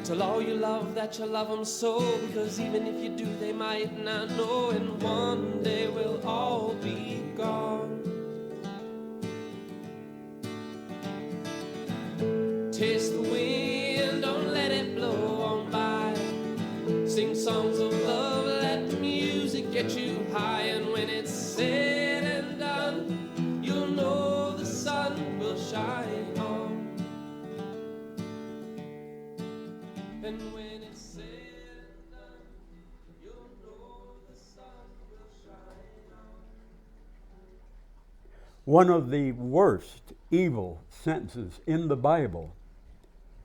Tell all you love that you love them so, because even if you do, they might not know, and one day we'll all be gone. Taste the wind, don't let it blow on by. Sing songs of love, let the music get you high, and when it's said and done, you'll know the sun will shine on. And when it's said and done, you'll know the sun will shine on. One of the worst evil sentences in the Bible,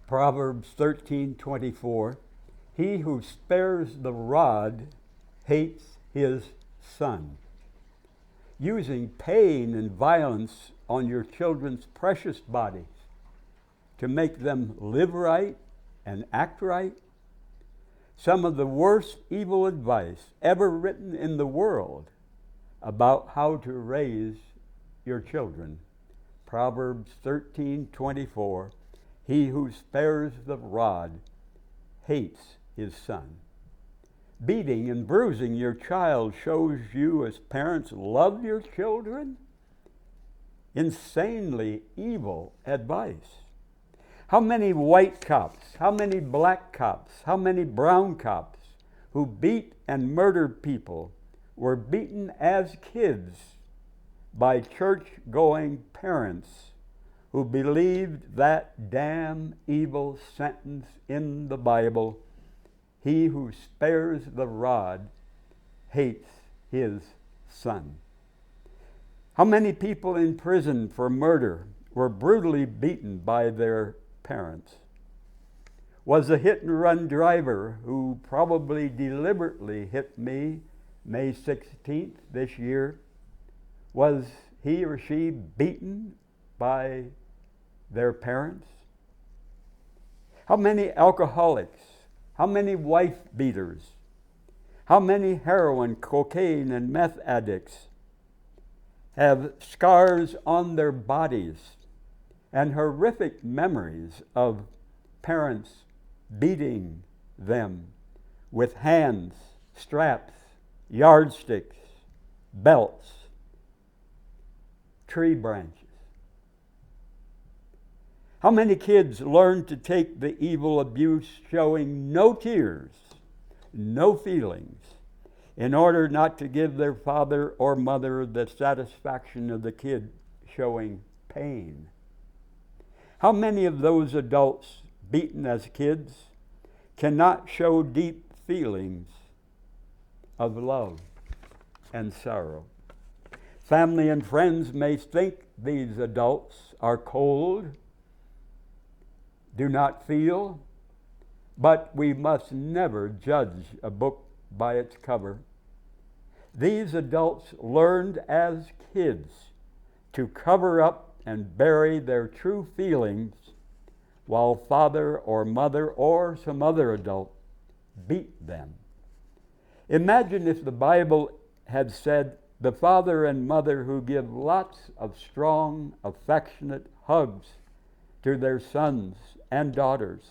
Proverbs 13:24, he who spares the rod hates his son. Using pain and violence on your children's precious bodies to make them live right and act right. Some of the worst evil advice ever written in the world about how to raise your children. Proverbs 13:24, he who spares the rod hates his son. Beating and bruising your child shows you as parents love your children? Insanely evil advice. How many white cops, how many black cops, how many brown cops who beat and murdered people were beaten as kids by church-going parents who believed that damn evil sentence in the Bible, he who spares the rod hates his son. How many people in prison for murder were brutally beaten by their parents? Was a hit-and-run driver who probably deliberately hit me May 16th this year, was he or she beaten by their parents? How many alcoholics? How many wife beaters? How many heroin, cocaine, and meth addicts have scars on their bodies and horrific memories of parents beating them with hands, straps, yardsticks, belts, tree branches? How many kids learn to take the evil abuse showing no tears, no feelings, in order not to give their father or mother the satisfaction of the kid showing pain? How many of those adults beaten as kids cannot show deep feelings of love and sorrow? Family and friends may think these adults are cold, do not feel, but we must never judge a book by its cover. These adults learned as kids to cover up and bury their true feelings while father or mother or some other adult beat them. Imagine if the Bible had said, the father and mother who give lots of strong, affectionate hugs to their sons and daughters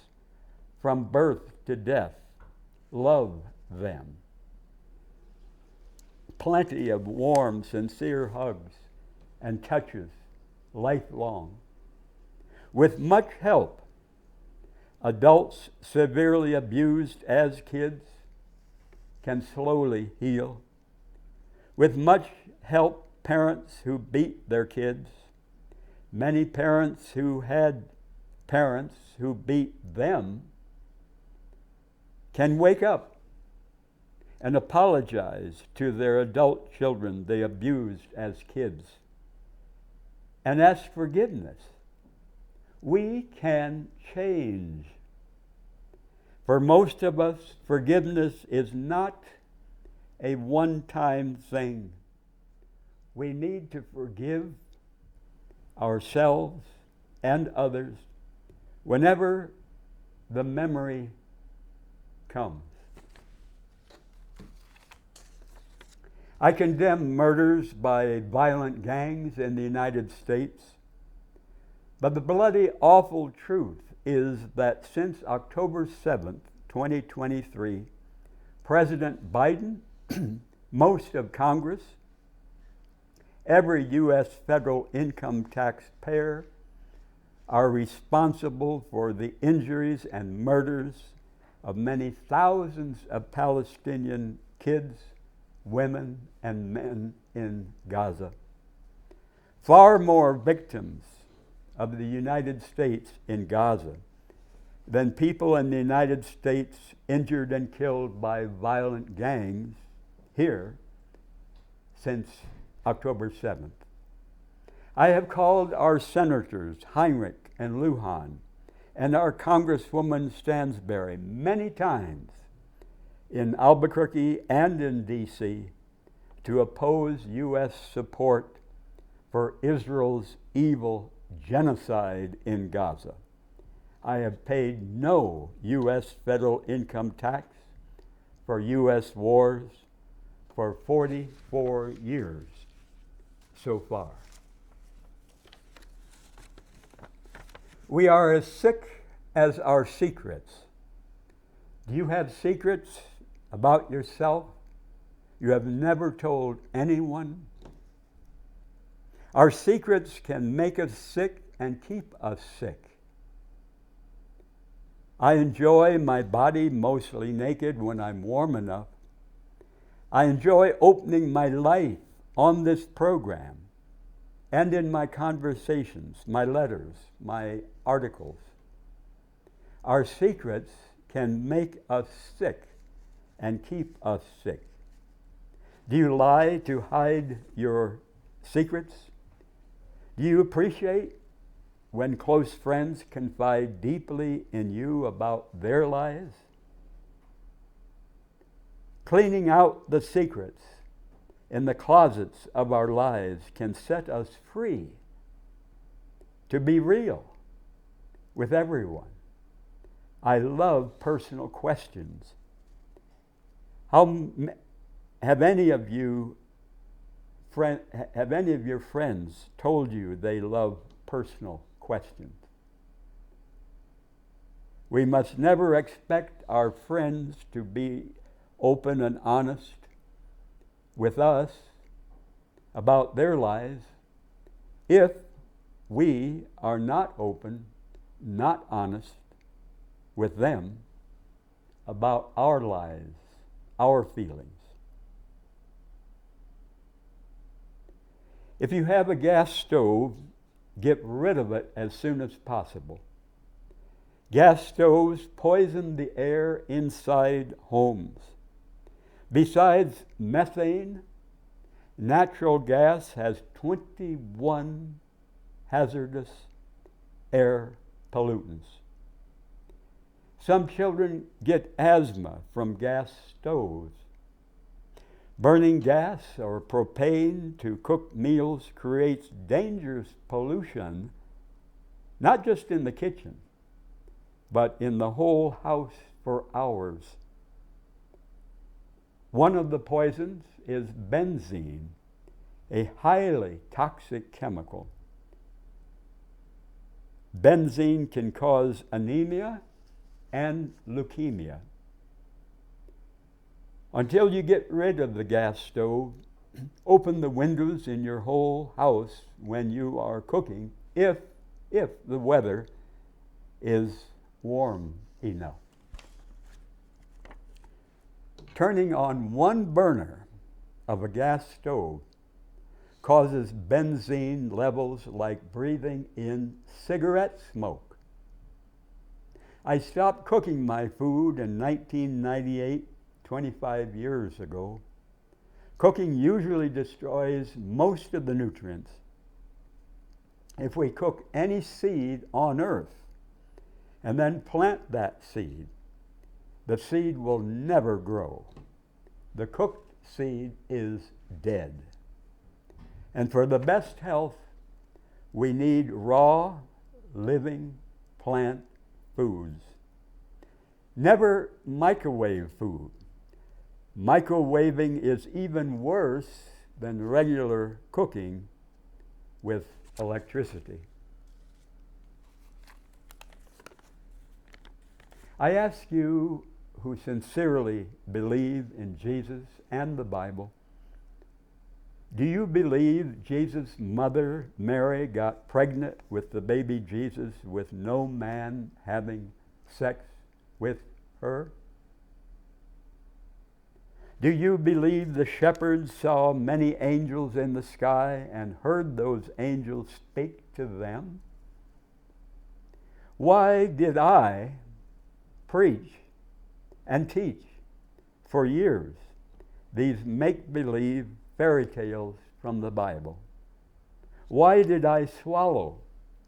from birth to death, love them. Plenty of warm, sincere hugs and touches lifelong. With much help, adults severely abused as kids can slowly heal. With much help, parents who beat their kids, many parents who had parents who beat them, can wake up and apologize to their adult children they abused as kids and ask forgiveness. We can change. For most of us, forgiveness is not a one-time thing. We need to forgive ourselves and others whenever the memory comes. I condemn murders by violent gangs in the United States, But the bloody, awful truth is that since October 7th, 2023, President Biden, most of Congress, every U.S. federal income taxpayer are responsible for the injuries and murders of many thousands of Palestinian kids, women, and men in Gaza. Far more victims of the United States in Gaza than people in the United States injured and killed by violent gangs here since October 7th. I have called our senators Heinrich and Lujan and our Congresswoman Stansberry many times in Albuquerque and in D.C. to oppose U.S. support for Israel's evil genocide in Gaza. I have paid no U.S. federal income tax for U.S. wars for 44 years so far. We are as sick as our secrets. Do you have secrets about yourself you have never told anyone? Our secrets can make us sick and keep us sick. I enjoy my body mostly naked when I'm warm enough. I enjoy opening my life on this program and in my conversations, my letters, my articles. Our secrets can make us sick and keep us sick. Do you lie to hide your secrets? Do you appreciate when close friends confide deeply in you about their lives? Cleaning out the secrets in the closets of our lives can set us free to be real with everyone. I love personal questions. Have any of your friends told you they love personal questions? We must never expect our friends to be open and honest with us about their lives if we are not open, not honest with them about our lives, our feelings. If you have a gas stove, get rid of it as soon as possible. Gas stoves poison the air inside homes. Besides methane, natural gas has 21 hazardous air pollutants. Some children get asthma from gas stoves. Burning gas or propane to cook meals creates dangerous pollution, not just in the kitchen, but in the whole house for hours. One of the poisons is benzene, a highly toxic chemical. Benzene can cause anemia and leukemia. Until you get rid of the gas stove, open the windows in your whole house when you are cooking, if the weather is warm enough. Turning on one burner of a gas stove causes benzene levels like breathing in cigarette smoke. I stopped cooking my food in 1998, 25 years ago. Cooking usually destroys most of the nutrients. If we cook any seed on earth and then plant that seed, the seed will never grow. The cooked seed is dead. And for the best health, we need raw, living plant foods. Never microwave food. Microwaving is even worse than regular cooking with electricity. I ask you who sincerely believe in Jesus and the Bible, do you believe Jesus' mother, Mary, got pregnant with the baby Jesus with no man having sex with her? Do you believe the shepherds saw many angels in the sky and heard those angels speak to them? Why did I preach and teach for years these make-believe fairy tales from the Bible? Why did I swallow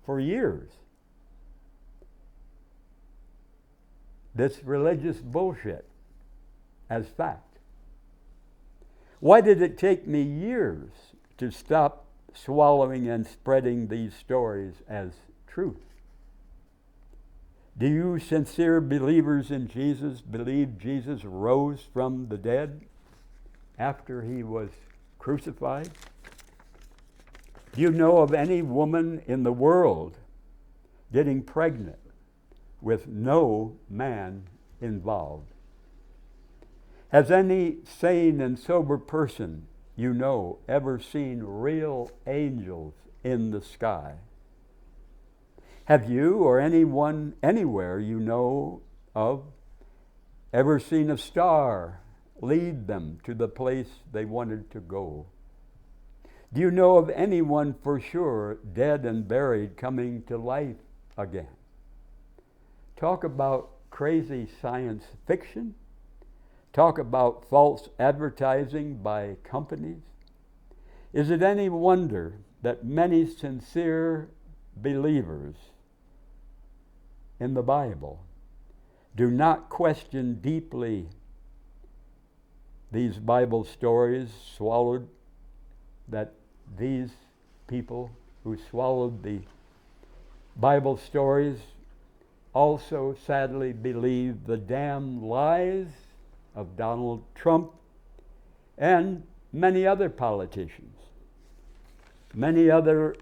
for years this religious bullshit as fact? Why did it take me years to stop swallowing and spreading these stories as truth? Do you sincere believers in Jesus believe Jesus rose from the dead after he was crucified? Do you know of any woman in the world getting pregnant with no man involved? Has any sane and sober person you know ever seen real angels in the sky? Have you or anyone anywhere you know of ever seen a star lead them to the place they wanted to go? Do you know of anyone for sure dead and buried coming to life again? Talk about crazy science fiction. Talk about false advertising by companies. Is it any wonder that many sincere believers in the Bible do not question deeply these Bible stories that these people who swallowed the Bible stories also sadly believe the damn lies of Donald Trump and many other politicians, many other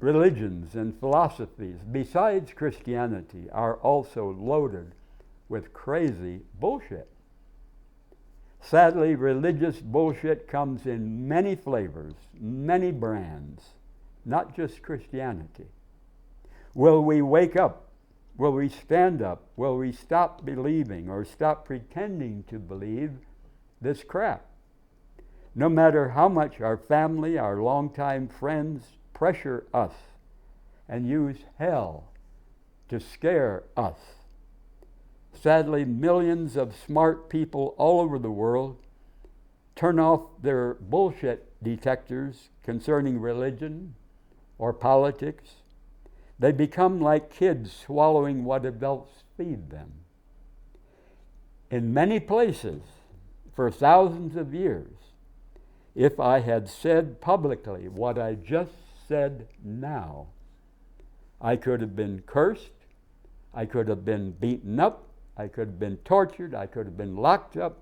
religions and philosophies besides Christianity are also loaded with crazy bullshit. Sadly, religious bullshit comes in many flavors, many brands, not just Christianity. Will we wake up? Will we stand up? Will we stop believing or stop pretending to believe this crap? No matter how much our family, our longtime friends pressure us and use hell to scare us. Sadly, millions of smart people all over the world turn off their bullshit detectors concerning religion or politics. They become like kids swallowing what adults feed them. In many places, for thousands of years, if I had said publicly what I just said now, I could have been cursed, I could have been beaten up, I could have been tortured, I could have been locked up,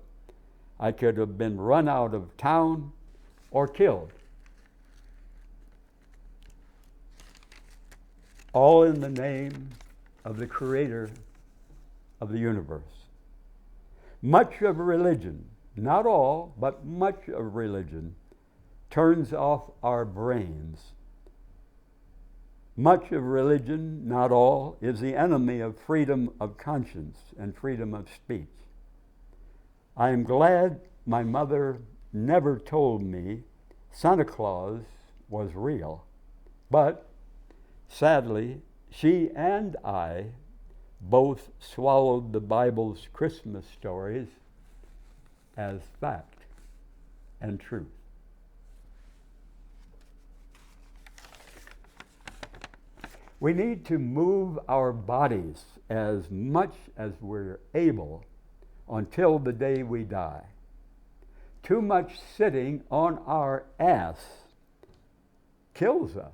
I could have been run out of town or killed. All in the name of the Creator of the universe. Much of religion, not all, but much of religion, turns off our brains. Much of religion, not all, is the enemy of freedom of conscience and freedom of speech. I am glad my mother never told me Santa Claus was real, but sadly, she and I both swallowed the Bible's Christmas stories as fact and truth. We need to move our bodies as much as we're able until the day we die. Too much sitting on our ass kills us.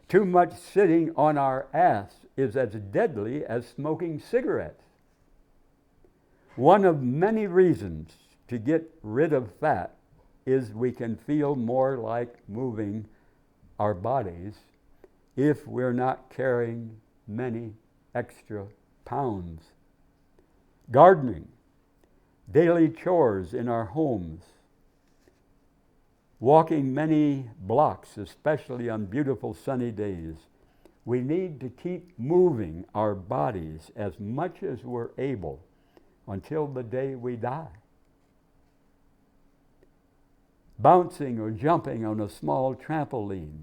Too much sitting on our ass is as deadly as smoking cigarettes. One of many reasons to get rid of fat is we can feel more like moving our bodies if we're not carrying many extra pounds gardening, daily chores in our homes, walking many blocks, especially on beautiful sunny days. We need to keep moving our bodies as much as we're able until the day we die. Bouncing or jumping on a small trampoline,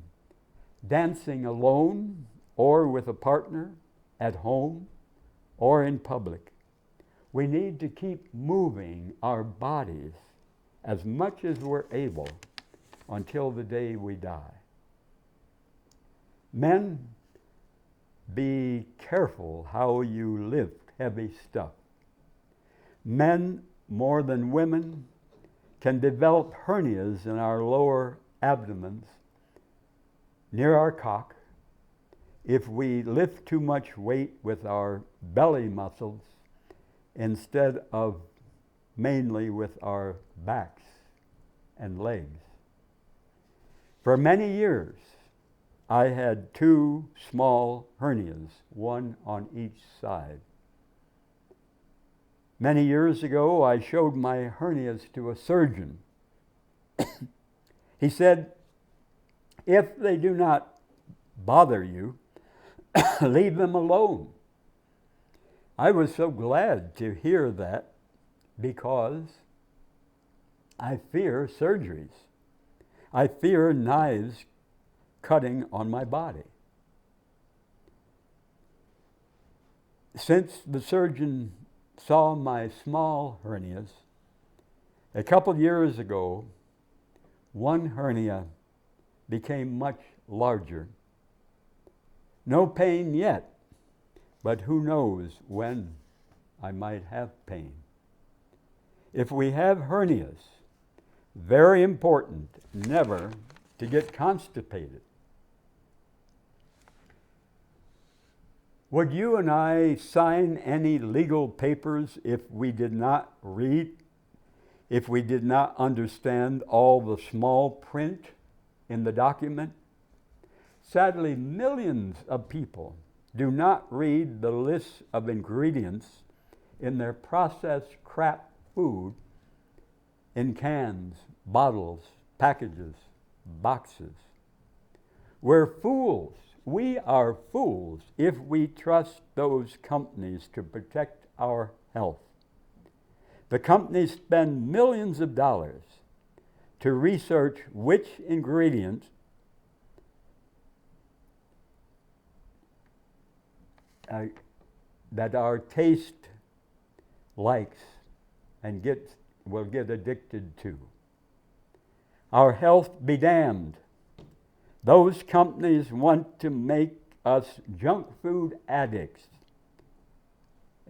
dancing alone or with a partner, at home or in public. We need to keep moving our bodies as much as we're able until the day we die. Men, be careful how you lift heavy stuff. Men, more than women, can develop hernias in our lower abdomens near our cock if we lift too much weight with our belly muscles instead of mainly with our backs and legs. For many years, I had 2 small hernias, one on each side. Many years ago, I showed my hernias to a surgeon. He said, if they do not bother you, leave them alone. I was so glad to hear that because I fear surgeries. I fear knives cutting on my body. Since the surgeon saw my small hernias, a couple years ago, one hernia became much larger. No pain yet, but who knows when I might have pain. If we have hernias, very important never to get constipated. Would you and I sign any legal papers if we did not read, if we did not understand all the small print in the document? Sadly, millions of people do not read the list of ingredients in their processed crap food in cans, bottles, packages, boxes. We're fools. We are fools if we trust those companies to protect our health. The companies spend millions of dollars to research which ingredients that our taste likes and will get addicted to. Our health be damned. Those companies want to make us junk food addicts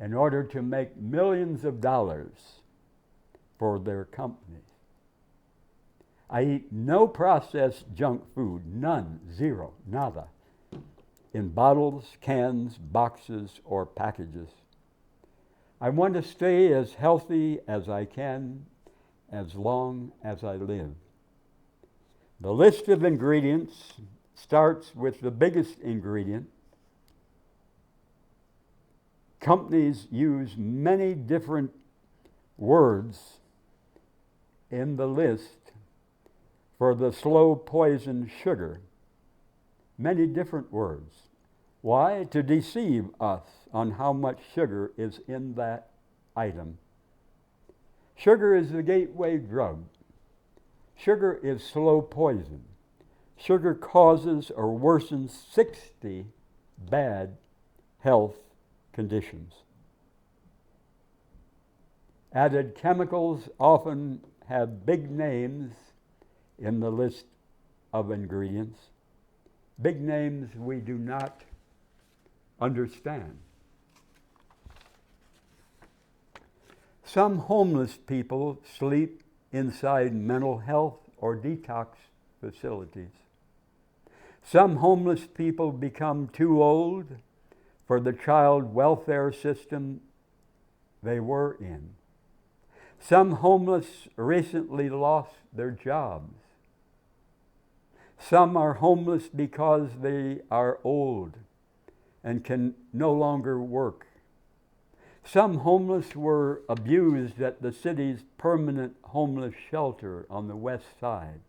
in order to make millions of dollars for their companies. I eat no processed junk food, none, zero, nada, in bottles, cans, boxes, or packages. I want to stay as healthy as I can as long as I live. The list of ingredients starts with the biggest ingredient. Companies use many different words in the list for the slow poison sugar. Many different words. Why? To deceive us on how much sugar is in that item. Sugar is the gateway drug. Sugar is slow poison. Sugar causes or worsens 60 bad health conditions. Added chemicals often have big names in the list of ingredients. Big names we do not understand. Some homeless people sleep inside mental health or detox facilities. Some homeless people become too old for the child welfare system they were in. Some homeless recently lost their jobs. Some are homeless because they are old and can no longer work. Some homeless were abused at the city's permanent homeless shelter on the west side.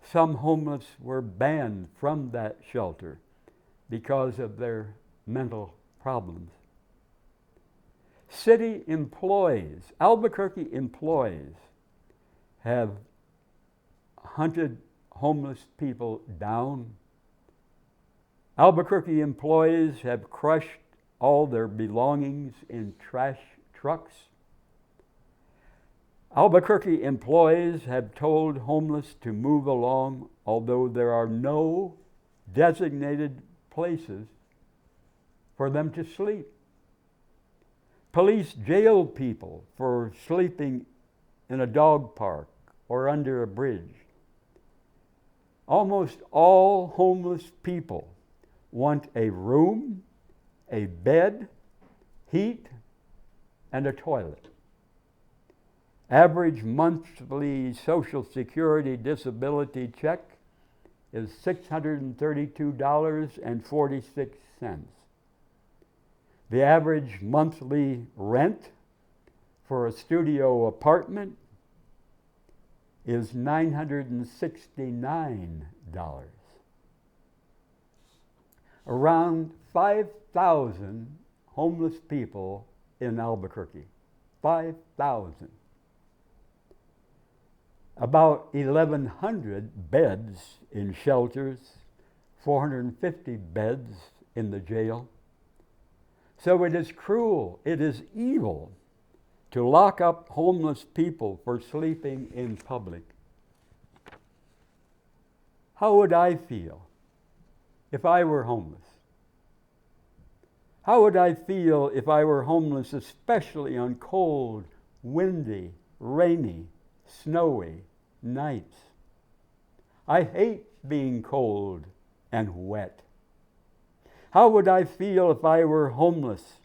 Some homeless were banned from that shelter because of their mental problems. City employees, Albuquerque employees, have hunted homeless people down. Albuquerque employees have crushed all their belongings in trash trucks. Albuquerque employees have told homeless to move along, although there are no designated places for them to sleep. Police jail people for sleeping in a dog park or under a bridge. Almost all homeless people want a room, a bed, heat, and a toilet. Average monthly Social Security disability check is $632.46. The average monthly rent for a studio apartment is $969. Around 5,000 homeless people in Albuquerque. 5,000. About 1,100 beds in shelters, 450 beds in the jail. So it is cruel, it is evil to lock up homeless people for sleeping in public. How would I feel if I were homeless? How would I feel if I were homeless, especially on cold, windy, rainy, snowy nights? I hate being cold and wet. How would I feel if I were homeless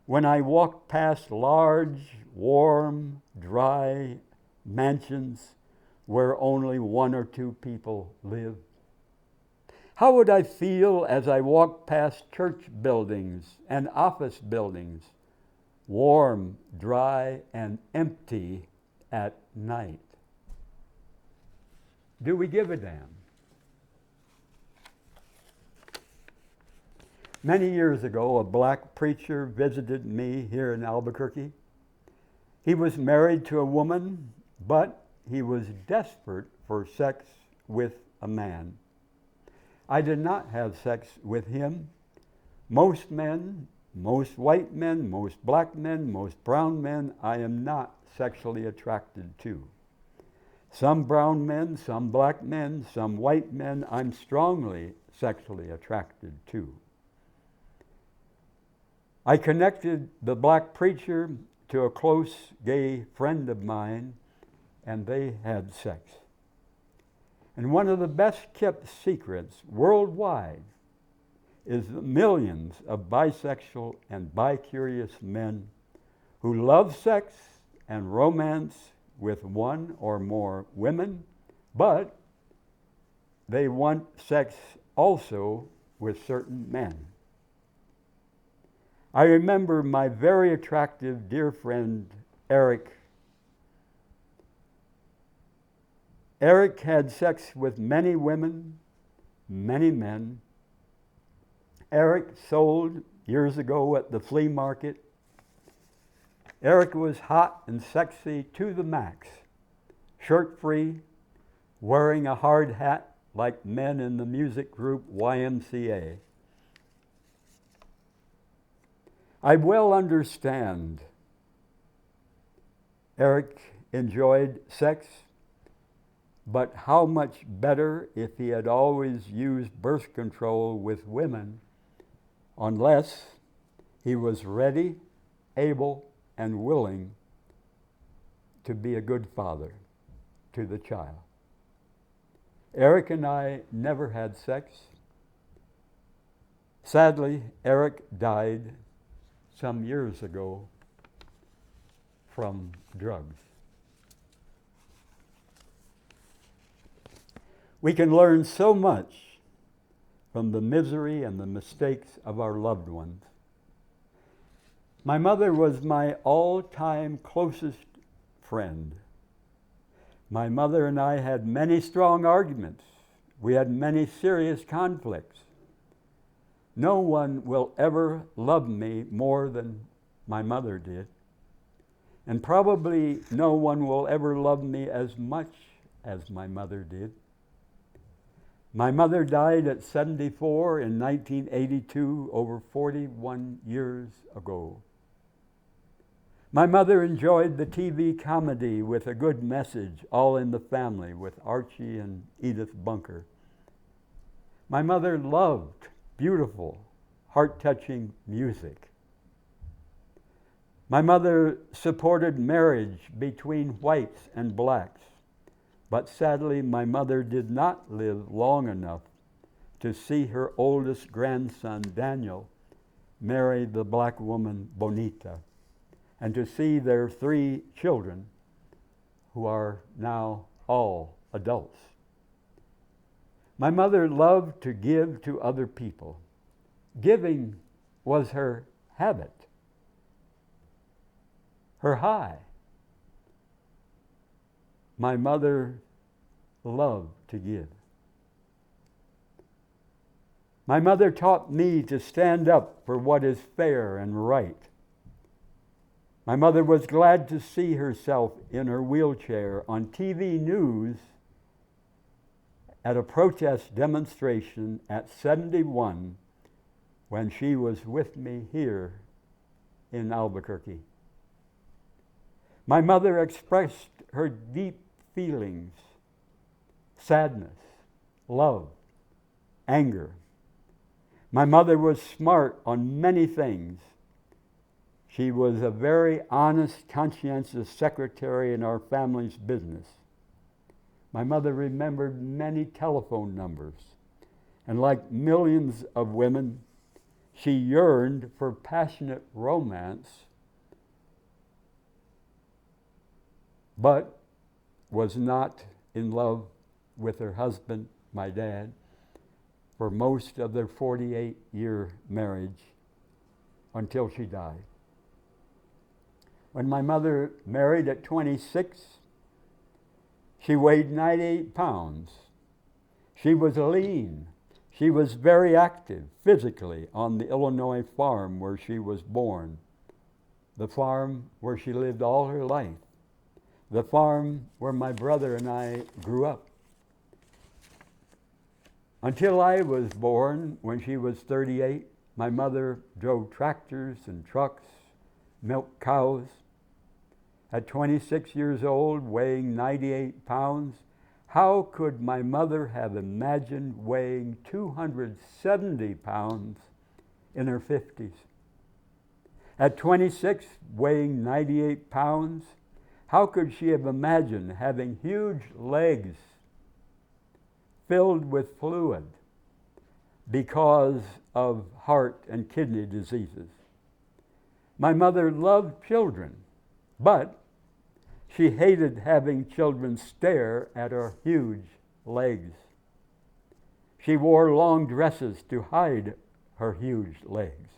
when I walked past large, warm, dry mansions where only one or two people live? How would I feel as I walked past church buildings and office buildings, warm, dry, and empty at night? Do we give a damn? Many years ago, a black preacher visited me here in Albuquerque. He was married to a woman, but he was desperate for sex with a man. I did not have sex with him. Most men, most white men, most black men, most brown men, I am not sexually attracted to. Some brown men, some black men, some white men, I'm strongly sexually attracted to. I connected the black preacher to a close gay friend of mine, and they had sex. And one of the best kept secrets worldwide is the millions of bisexual and bi-curious men who love sex and romance with one or more women, but they want sex also with certain men. I remember my very attractive dear friend, Eric. Eric had sex with many women, many men. Eric sold years ago at the flea market. Eric was hot and sexy to the max, shirt-free, wearing a hard hat like men in the music group YMCA. I well understand Eric enjoyed sex, but how much better if he had always used birth control with women, unless he was ready, able, and willing to be a good father to the child. Eric and I never had sex. Sadly, Eric died some years ago from drugs. We can learn so much from the misery and the mistakes of our loved ones. My mother was my all-time closest friend. My mother and I had many strong arguments. We had many serious conflicts. No one will ever love me more than my mother did. And probably no one will ever love me as much as my mother did. My mother died at 74 in 1982, over 41 years ago. My mother enjoyed the TV comedy with a good message, All in the Family, with Archie and Edith Bunker. My mother loved beautiful, heart-touching music. My mother supported marriage between whites and blacks, but sadly my mother did not live long enough to see her oldest grandson, Daniel, marry the black woman, Bonita, and to see their 3 children, who are now all adults. My mother loved to give to other people. Giving was her habit, her high. My mother loved to give. My mother taught me to stand up for what is fair and right. My mother was glad to see herself in her wheelchair on TV news at a protest demonstration at 71 when she was with me here in Albuquerque. My mother expressed her deep feelings, sadness, love, anger. My mother was smart on many things. She was a very honest, conscientious secretary in our family's business. My mother remembered many telephone numbers, and like millions of women, she yearned for passionate romance, but was not in love with her husband, my dad, for most of their 48-year marriage until she died. When my mother married at 26, she weighed 98 pounds. She was lean. She was very active physically on the Illinois farm where she was born, the farm where she lived all her life, the farm where my brother and I grew up. Until I was born, when she was 38, my mother drove tractors and trucks, milked cows. At 26 years old, weighing 98 pounds, how could my mother have imagined weighing 270 pounds in her 50s? At 26, weighing 98 pounds, how could she have imagined having huge legs filled with fluid because of heart and kidney diseases? My mother loved children, but she hated having children stare at her huge legs. She wore long dresses to hide her huge legs.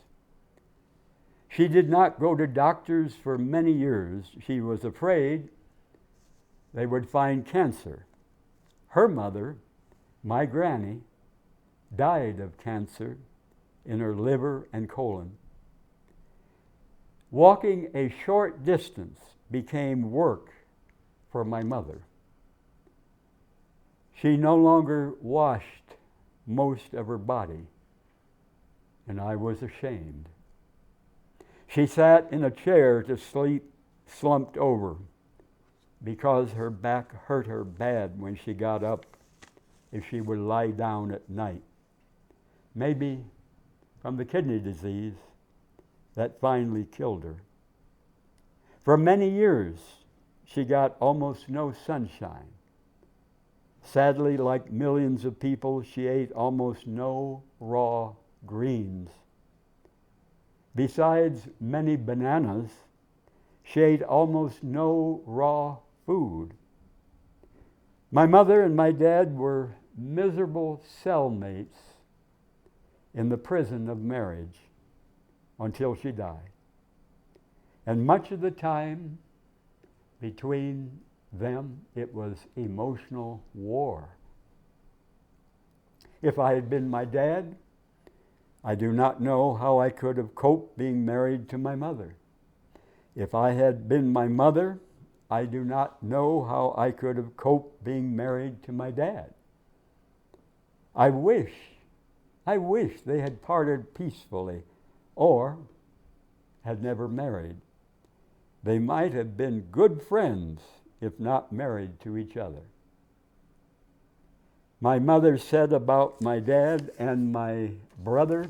She did not go to doctors for many years. She was afraid they would find cancer. Her mother, my granny, died of cancer in her liver and colon. Walking a short distance became work for my mother. She no longer washed most of her body, and I was ashamed. She sat in a chair to sleep, slumped over, because her back hurt her bad when she got up if she would lie down at night. Maybe from the kidney disease that finally killed her. For many years, she got almost no sunshine. Sadly, like millions of people, she ate almost no raw greens. Besides many bananas, she ate almost no raw food. My mother and my dad were miserable cellmates in the prison of marriage until she died. And much of the time between them, it was emotional war. If I had been my dad, I do not know how I could have coped being married to my mother. If I had been my mother, I do not know how I could have coped being married to my dad. I wish they had parted peacefully or had never married. They might have been good friends if not married to each other. My mother said about my dad and my brother,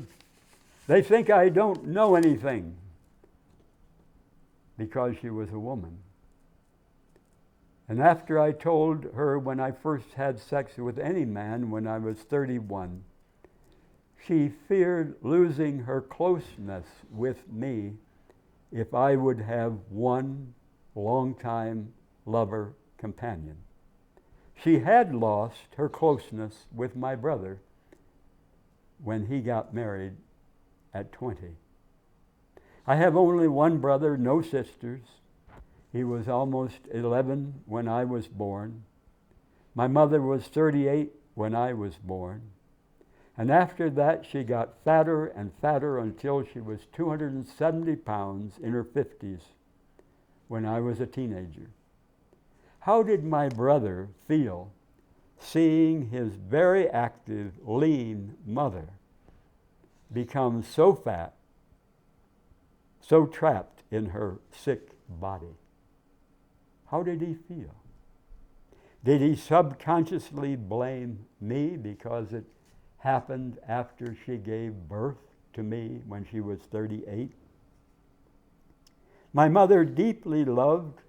they think I don't know anything, because she was a woman. And after I told her when I first had sex with any man when I was 31, she feared losing her closeness with me if I would have one long-time lover companion. She had lost her closeness with my brother when he got married at 20. I have only one brother, no sisters. He was almost 11 when I was born. My mother was 38 when I was born. And after that, she got fatter and fatter until she was 270 pounds in her 50s when I was a teenager. How did my brother feel seeing his very active, lean mother become so fat, so trapped in her sick body? How did he feel? Did he subconsciously blame me because it happened after she gave birth to me when she was 38? My mother deeply loved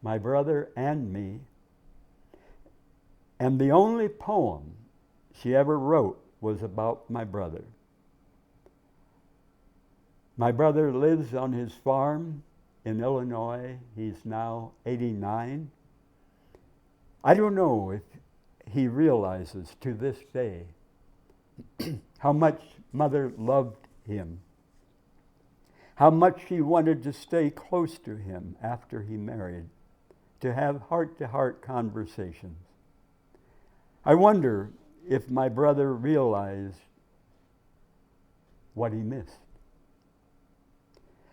my brother and me, and the only poem she ever wrote was about my brother. My brother lives on his farm in Illinois. He's now 89. I don't know if he realizes to this day how much Mother loved him, how much she wanted to stay close to him after he married, to have heart-to-heart conversations. I wonder if my brother realized what he missed.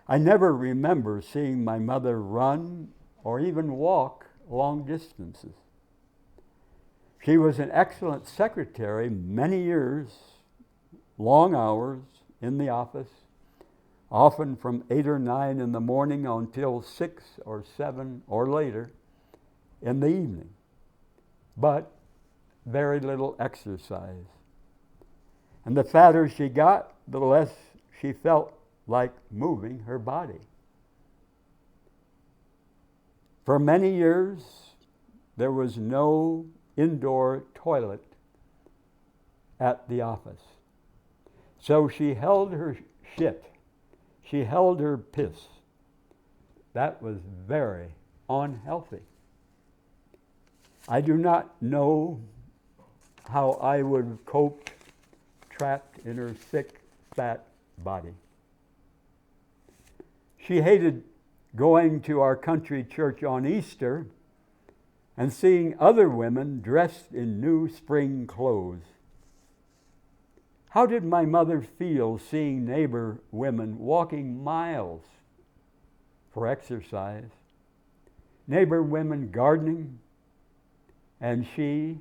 I never remember seeing my mother run or even walk long distances. She was an excellent secretary many years, long hours in the office, often from 8 or 9 in the morning until 6 or 7 or later in the evening, but very little exercise. And the fatter she got, the less she felt like moving her body. For many years, there was no indoor toilet at the office. So she held her shit. She held her piss. That was very unhealthy. I do not know how I would have coped trapped in her sick, fat body. She hated going to our country church on Easter and seeing other women dressed in new spring clothes. How did my mother feel seeing neighbor women walking miles for exercise, neighbor women gardening, and she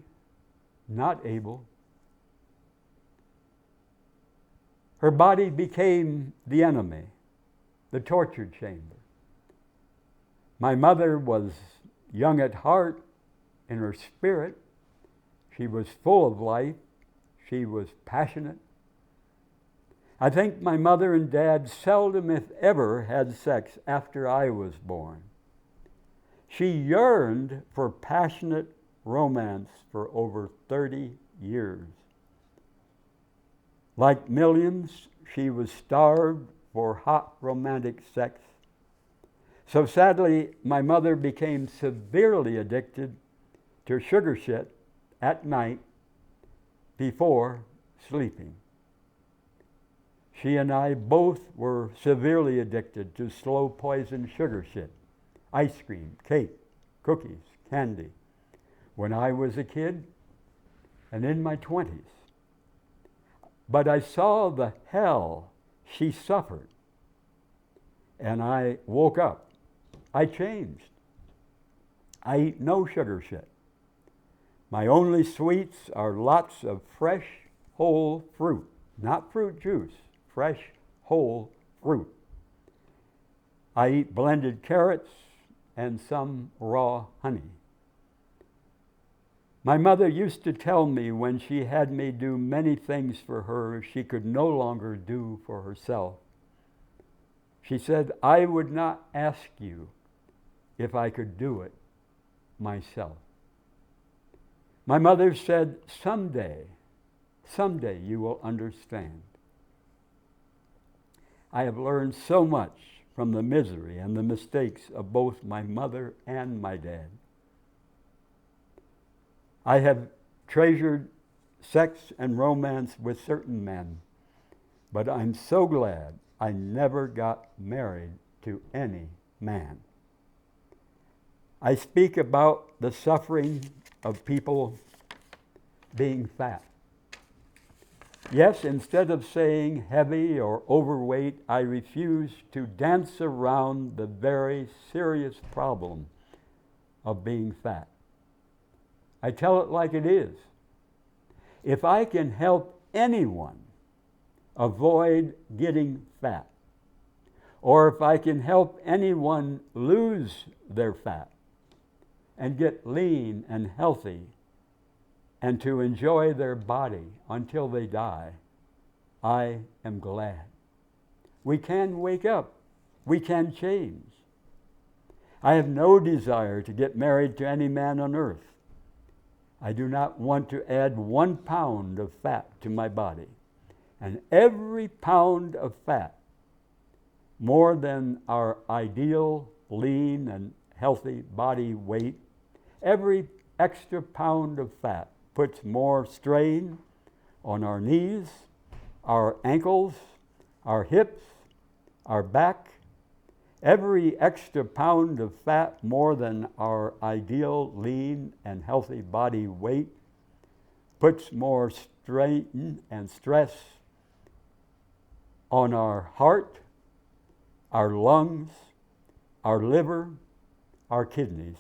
not able? Her body became the enemy, the torture chamber. My mother was young at heart, in her spirit. She was full of life. She was passionate. I think my mother and dad seldom, if ever, had sex after I was born. She yearned for passionate romance for over 30 years. Like millions, she was starved for hot romantic sex. So sadly, my mother became severely addicted to sugar shit at night before sleeping. She and I both were severely addicted to slow poison sugar shit. Ice cream, cake, cookies, candy. When I was a kid and in my 20s. But I saw the hell she suffered. And I woke up. I changed. I eat no sugar shit. My only sweets are lots of fresh, whole fruit. Not fruit juice, fresh, whole fruit. I eat blended carrots and some raw honey. My mother used to tell me when she had me do many things for her she could no longer do for herself. She said, I would not ask you if I could do it myself. My mother said, someday you will understand. I have learned so much from the misery and the mistakes of both my mother and my dad. I have treasured sex and romance with certain men, but I'm so glad I never got married to any man. I speak about the suffering of people being fat. Yes, instead of saying heavy or overweight, I refuse to dance around the very serious problem of being fat. I tell it like it is. If I can help anyone avoid getting fat, or if I can help anyone lose their fat and get lean and healthy and to enjoy their body until they die, I am glad. We can wake up. We can change. I have no desire to get married to any man on earth. I do not want to add 1 pound of fat to my body. And every pound of fat, more than our ideal lean and healthy body weight, every extra pound of fat puts more strain on our knees, our ankles, our hips, our back. Every extra pound of fat more than our ideal lean and healthy body weight puts more strain and stress on our heart, our lungs, our liver, our kidneys.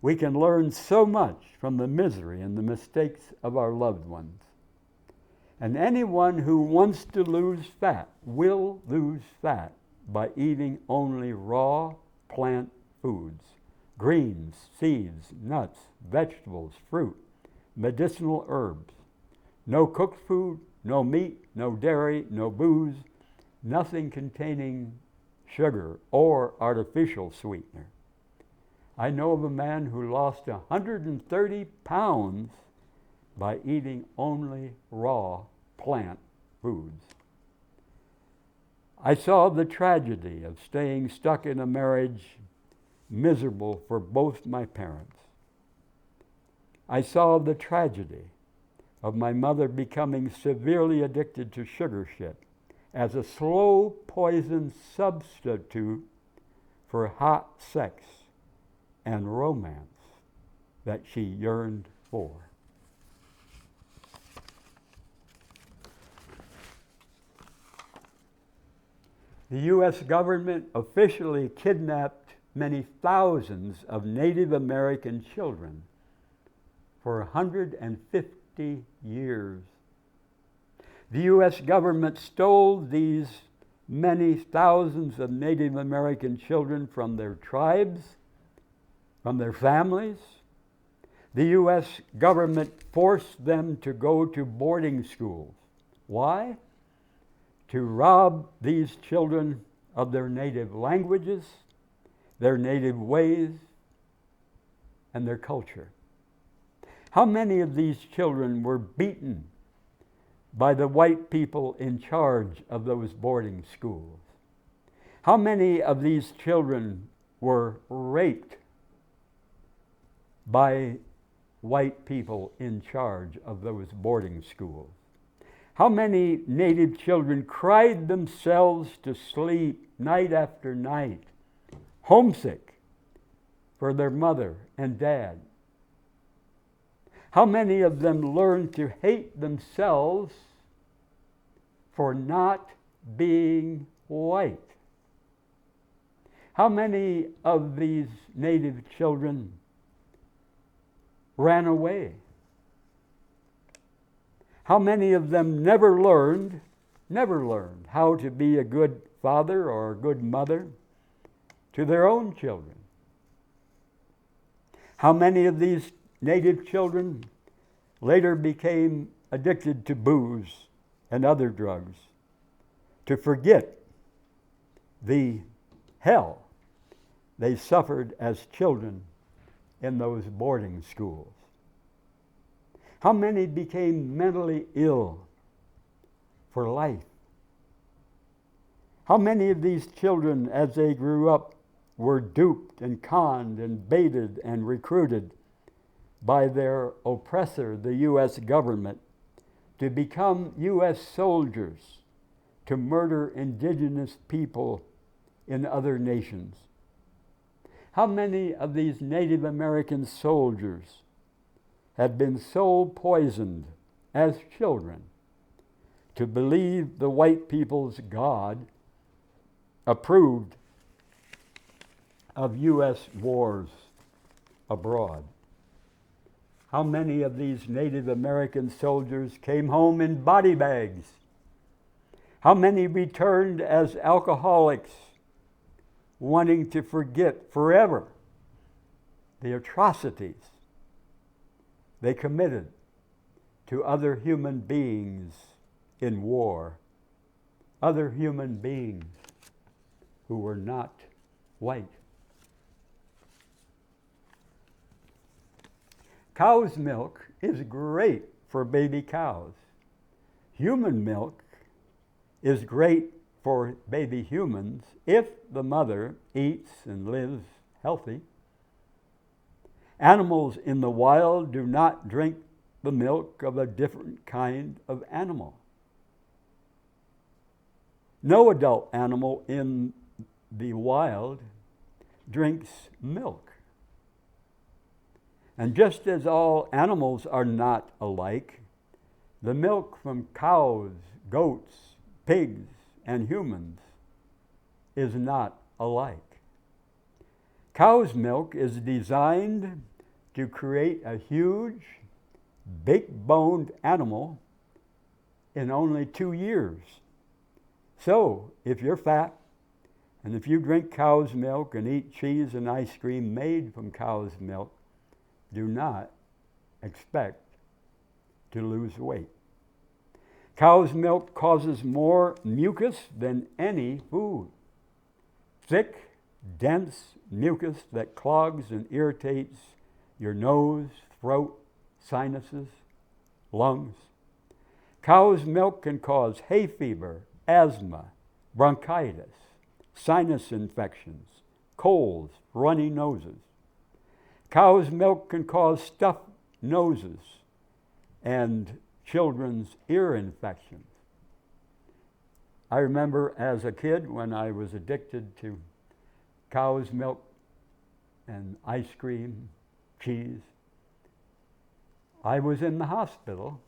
We can learn so much from the misery and the mistakes of our loved ones. And anyone who wants to lose fat will lose fat by eating only raw plant foods, greens, seeds, nuts, vegetables, fruit, medicinal herbs. No cooked food, no meat, no dairy, no booze, nothing containing sugar or artificial sweetener. I know of a man who lost 130 pounds by eating only raw plant foods. I saw the tragedy of staying stuck in a marriage miserable for both my parents. I saw the tragedy of my mother becoming severely addicted to sugar shit as a slow poison substitute for hot sex and romance that she yearned for. The U.S. government officially kidnapped many thousands of Native American children for 150 years. The U.S. government stole these many thousands of Native American children from their tribes, from their families. The U.S. government forced them to go to boarding schools. Why? To rob these children of their native languages, their native ways, and their culture. How many of these children were beaten by the white people in charge of those boarding schools? How many of these children were raped by white people in charge of those boarding schools? How many native children cried themselves to sleep night after night, homesick for their mother and dad? How many of them learned to hate themselves for not being white? How many of these native children ran away? How many of them never learned how to be a good father or a good mother to their own children? How many of these native children later became addicted to booze and other drugs to forget the hell they suffered as children in those boarding schools? How many became mentally ill for life? How many of these children, as they grew up, were duped and conned and baited and recruited by their oppressor, the U.S. government, to become U.S. soldiers to murder indigenous people in other nations? How many of these Native American soldiers had been so poisoned as children to believe the white people's God approved of U.S. wars abroad? How many of these Native American soldiers came home in body bags? How many returned as alcoholics, wanting to forget forever the atrocities they committed to other human beings in war, other human beings who were not white? Cow's milk is great for baby cows. Human milk is great for baby humans if the mother eats and lives healthy. Animals in the wild do not drink the milk of a different kind of animal. No adult animal in the wild drinks milk. And just as all animals are not alike, the milk from cows, goats, pigs, and humans is not alike. Cow's milk is designed to create a huge, big-boned animal in only 2 years. So, if you're fat, and if you drink cow's milk and eat cheese and ice cream made from cow's milk, do not expect to lose weight. Cow's milk causes more mucus than any food. Thick, dense mucus that clogs and irritates your nose, throat, sinuses, lungs. Cow's milk can cause hay fever, asthma, bronchitis, sinus infections, colds, runny noses. Cow's milk can cause stuffed noses and children's ear infections. I remember as a kid when I was addicted to cow's milk and ice cream, cheese, I was in the hospital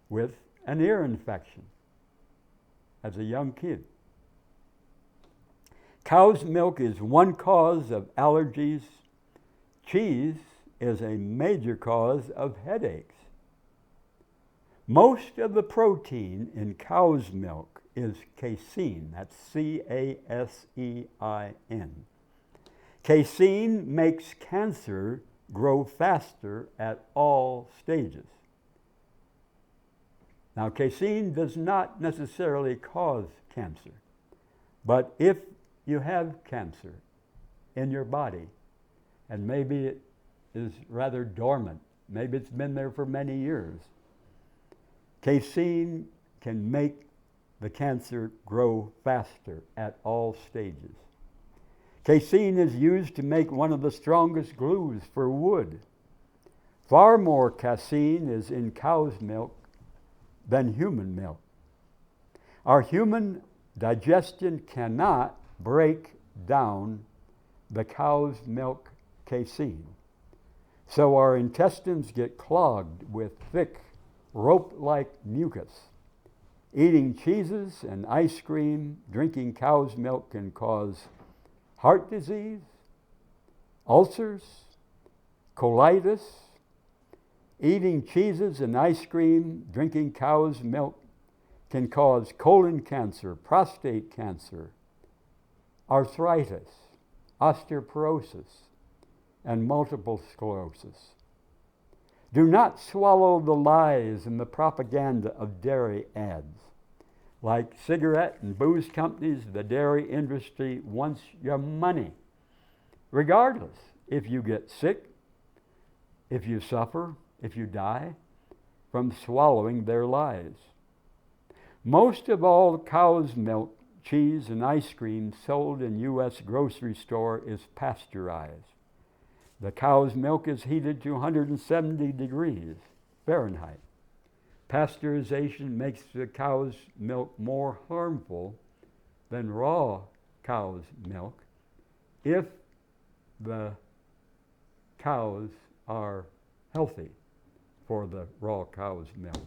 with an ear infection as a young kid. Cow's milk is one cause of allergies. Cheese is a major cause of headaches. Most of the protein in cow's milk is casein. That's C-A-S-E-I-N. Casein makes cancer grow faster at all stages. Now, casein does not necessarily cause cancer, but if you have cancer in your body, and maybe it is rather dormant, maybe it's been there for many years, casein can make the cancer grow faster at all stages. Casein is used to make one of the strongest glues for wood. Far more casein is in cow's milk than human milk. Our human digestion cannot break down the cow's milk casein. So our intestines get clogged with thick, rope-like mucus. Eating cheeses and ice cream, drinking cow's milk can cause heart disease, ulcers, colitis. Eating cheeses and ice cream, drinking cow's milk can cause colon cancer, prostate cancer, arthritis, osteoporosis, and multiple sclerosis. Do not swallow the lies and the propaganda of dairy ads. Like cigarette and booze companies, the dairy industry wants your money, regardless if you get sick, if you suffer, if you die from swallowing their lies. Most of all cow's milk, cheese, and ice cream sold in U.S. grocery store is pasteurized. The cow's milk is heated to 170 degrees Fahrenheit. Pasteurization makes the cow's milk more harmful than raw cow's milk if the cows are healthy for the raw cow's milk.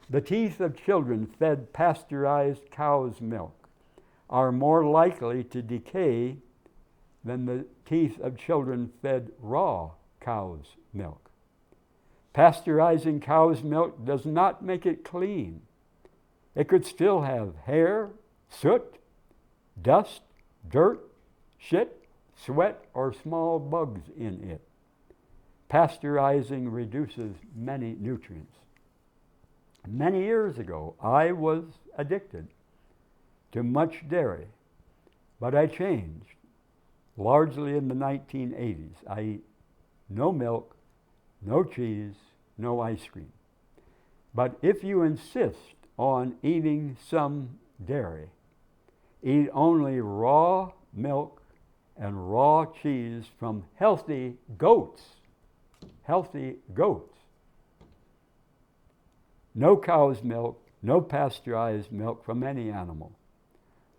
The teeth of children fed pasteurized cow's milk are more likely to decay than the teeth of children fed raw cow's milk. Pasteurizing cow's milk does not make it clean. It could still have hair, soot, dust, dirt, shit, sweat, or small bugs in it. Pasteurizing reduces many nutrients. Many years ago, I was addicted to much dairy, but I changed. Largely in the 1980s, I eat no milk, no cheese, no ice cream. But if you insist on eating some dairy, eat only raw milk and raw cheese from healthy goats. Healthy goats. No cow's milk, no pasteurized milk from any animal.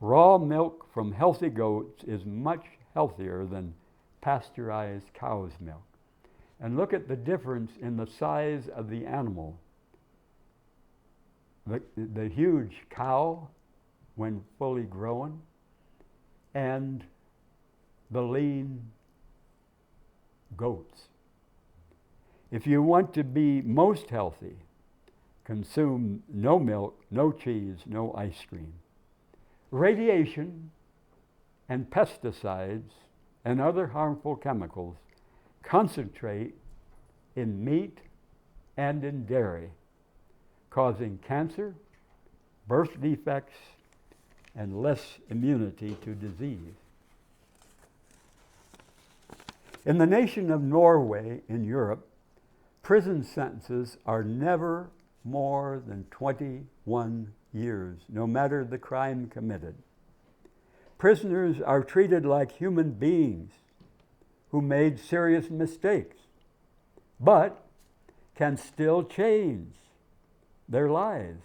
Raw milk from healthy goats is much healthier than pasteurized cow's milk. And look at the difference in the size of the animal. The huge cow, when fully grown, and the lean goats. If you want to be most healthy, consume no milk, no cheese, no ice cream. Radiation and pesticides and other harmful chemicals concentrate in meat and in dairy, causing cancer, birth defects, and less immunity to disease. In the nation of Norway in Europe, prison sentences are never more than 21 years, no matter the crime committed. Prisoners are treated like human beings who made serious mistakes, but can still change their lives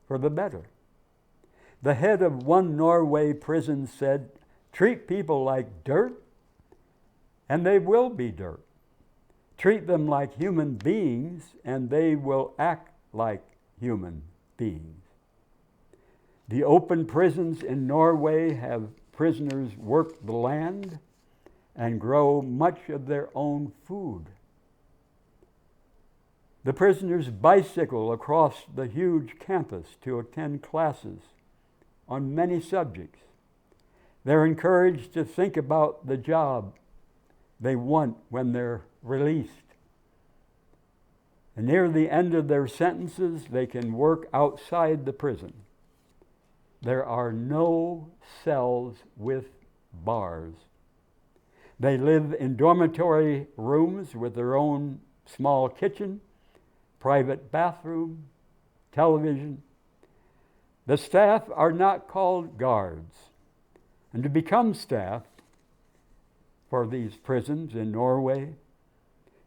for the better. The head of one Norway prison said, "Treat people like dirt, and they will be dirt. Treat them like human beings, and they will act like human beings." The open prisons in Norway have prisoners work the land and grow much of their own food. The prisoners bicycle across the huge campus to attend classes on many subjects. They're encouraged to think about the job they want when they're released. And near the end of their sentences, they can work outside the prison. There are no cells with bars. They live in dormitory rooms with their own small kitchen, private bathroom, television. The staff are not called guards. And to become staff for these prisons in Norway,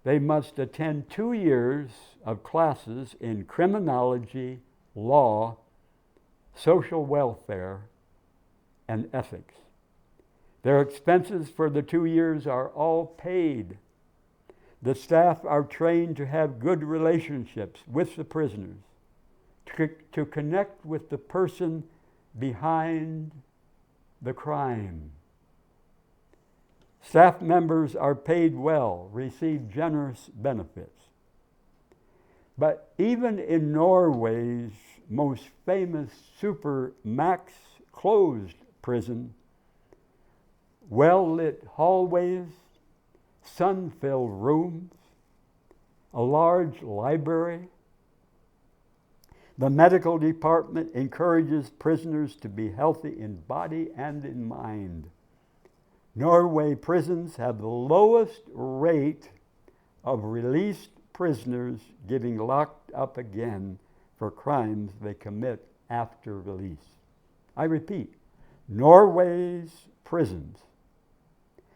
they must attend 2 years of classes in criminology, law, social welfare, and ethics. Their expenses for the 2 years are all paid. The staff are trained to have good relationships with the prisoners, to connect with the person behind the crime. Staff members are paid well, receive generous benefits. But even in Norway's most famous super max closed prison, well-lit hallways, sun-filled rooms, a large library. The medical department encourages prisoners to be healthy in body and in mind. Norway prisons have the lowest rate of released prisoners getting locked up again for crimes they commit after release. I repeat, Norway's prisons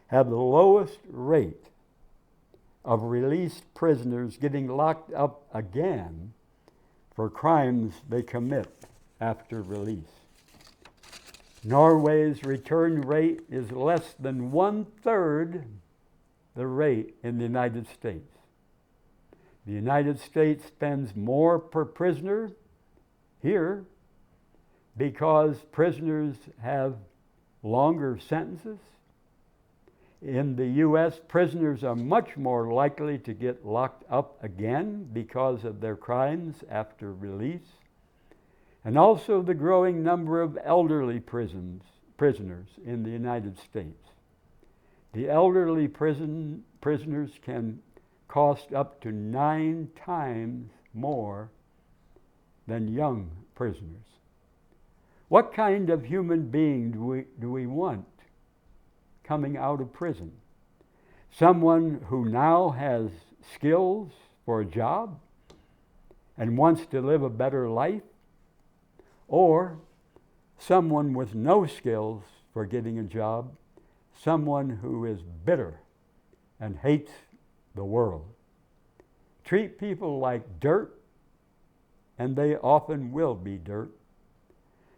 have the lowest rate of released prisoners getting locked up again for crimes they commit after release. Norway's return rate is less than 1/3 the rate in the United States. The United States spends more per prisoner here because prisoners have longer sentences. In the U.S., prisoners are much more likely to get locked up again because of their crimes after release, and also the growing number of elderly prisoners in the United States. The elderly prisoners can cost up to 9 times more than young prisoners. What kind of human being do we want coming out of prison? Someone who now has skills for a job and wants to live a better life? Or someone with no skills for getting a job, someone who is bitter and hates the world? Treat people like dirt, and they often will be dirt.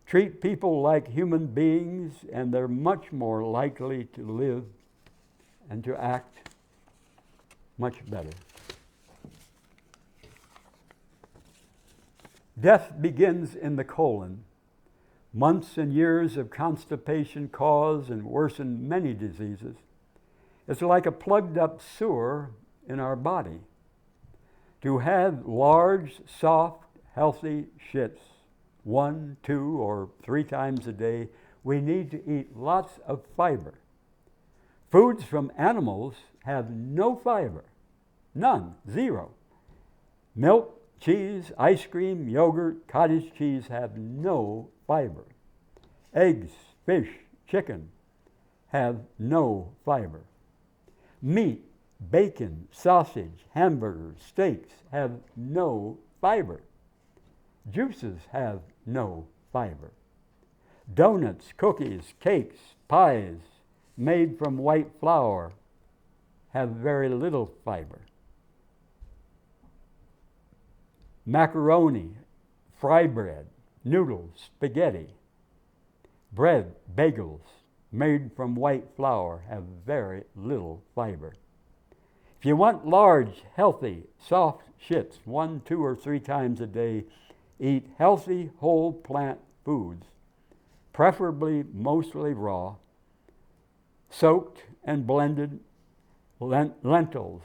Treat people like human beings, and they're much more likely to live and to act much better. Death begins in the colon. Months and years of constipation cause and worsen many diseases. It's like a plugged up sewer in our body. To have large, soft, healthy shits 1, 2, or 3 times a day, we need to eat lots of fiber. Foods from animals have no fiber. None. Zero. Milk, cheese, ice cream, yogurt, cottage cheese have no fiber. Eggs, fish, chicken have no fiber. Meat, bacon, sausage, hamburgers, steaks have no fiber. Juices have no fiber. Donuts, cookies, cakes, pies made from white flour have very little fiber. Macaroni, fry bread, noodles, spaghetti, bread, bagels made from white flour have very little fiber. If you want large, healthy, soft shits 1, 2, or 3 times a day, eat healthy whole plant foods, preferably mostly raw, soaked and blended lentils,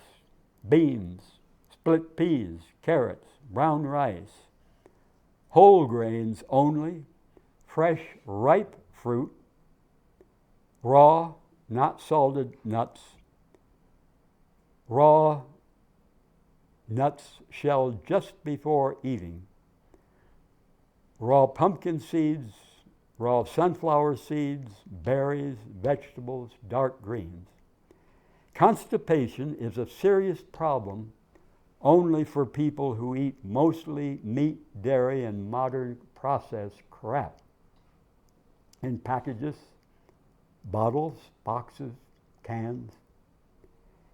beans, split peas, carrots, brown rice, whole grains only, fresh, ripe fruit, raw, not salted nuts, raw nuts shelled just before eating, raw pumpkin seeds, raw sunflower seeds, berries, vegetables, dark greens. Constipation is a serious problem only for people who eat mostly meat, dairy, and modern processed crap in packages, bottles, boxes, cans.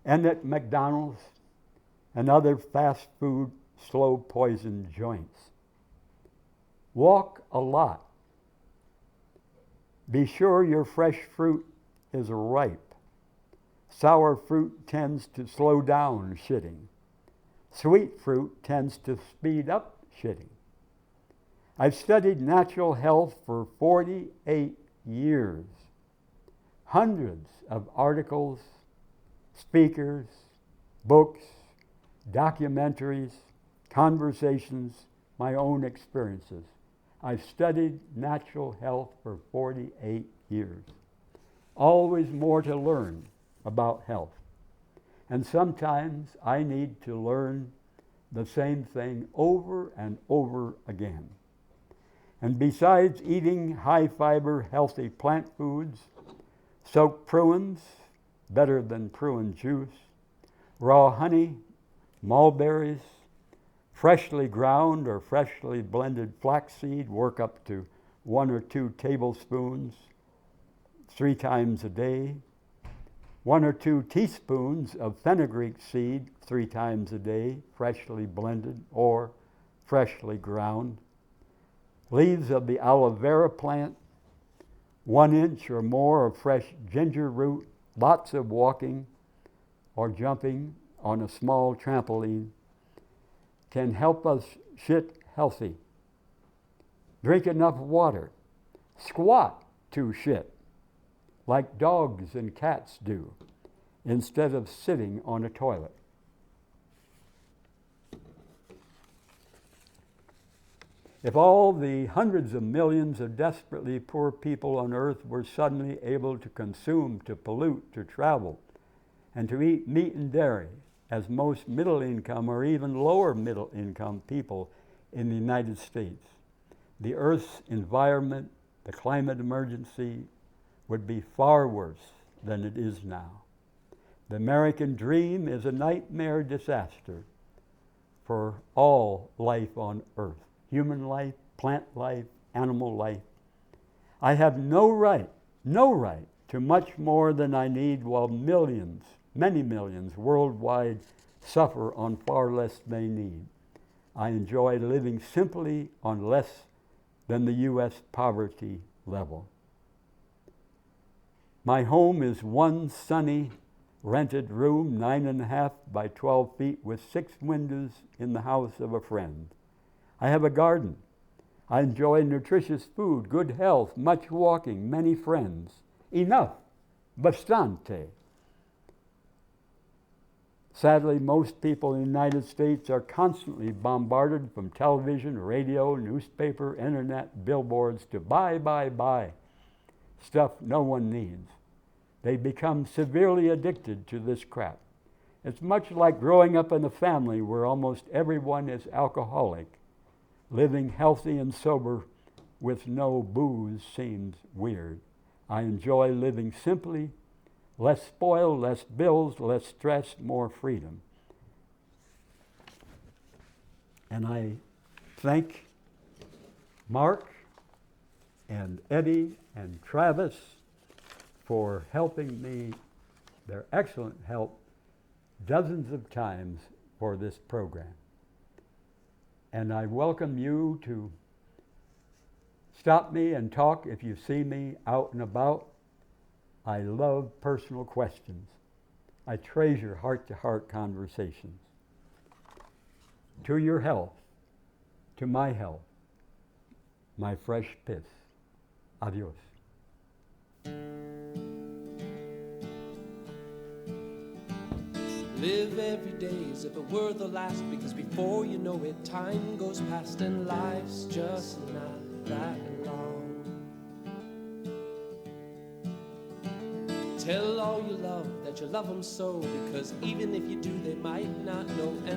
And at McDonald's, and other fast food, slow poison joints. Walk a lot. Be sure your fresh fruit is ripe. Sour fruit tends to slow down shitting. Sweet fruit tends to speed up shitting. I've studied natural health for 48 years. Hundreds of articles, speakers, books, documentaries, conversations, my own experiences. I've studied natural health for 48 years. Always more to learn about health. And sometimes I need to learn the same thing over and over again. And besides eating high-fiber, healthy plant foods, soaked prunes, better than prune juice, raw honey, mulberries, freshly ground or freshly blended flaxseed, work up to 1 or 2 tablespoons 3 times a day, 1 or 2 teaspoons of fenugreek seed 3 times a day, freshly blended or freshly ground, leaves of the aloe vera plant, 1 inch or more of fresh ginger root, lots of walking or jumping on a small trampoline can help us shit healthy. Drink enough water. Squat to shit, like dogs and cats do, instead of sitting on a toilet. If all the hundreds of millions of desperately poor people on earth were suddenly able to consume, to pollute, to travel, and to eat meat and dairy, as most middle income or even lower middle income people in the United States, the Earth's environment, the climate emergency, would be far worse than it is now. The American dream is a nightmare disaster for all life on Earth. Human life, plant life, animal life. I have no right to much more than I need while millions, many millions worldwide suffer on far less they need. I enjoy living simply on less than the U.S. poverty level. My home is 1 sunny rented room, 9.5 by 12 feet with 6 windows in the house of a friend. I have a garden. I enjoy nutritious food, good health, much walking, many friends. Enough, bastante. Sadly, most people in the United States are constantly bombarded from television, radio, newspaper, internet, billboards to buy, stuff no one needs. They become severely addicted to this crap. It's much like growing up in a family where almost everyone is alcoholic. Living healthy and sober with no booze seems weird. I enjoy living simply, less spoil, less bills, less stress, more freedom. And I thank Mark and Eddie and Travis for helping me, their excellent help, dozens of times for this program. And I welcome you to stop me and talk if you see me out and about. I love personal questions. I treasure heart-to-heart conversations. To your health, to my health, my fresh piss. Adios. Live every day as if it were the last, because before you know it, time goes past and life's just not that long. Tell all you love that you love them so, because even if you do, they might not know. And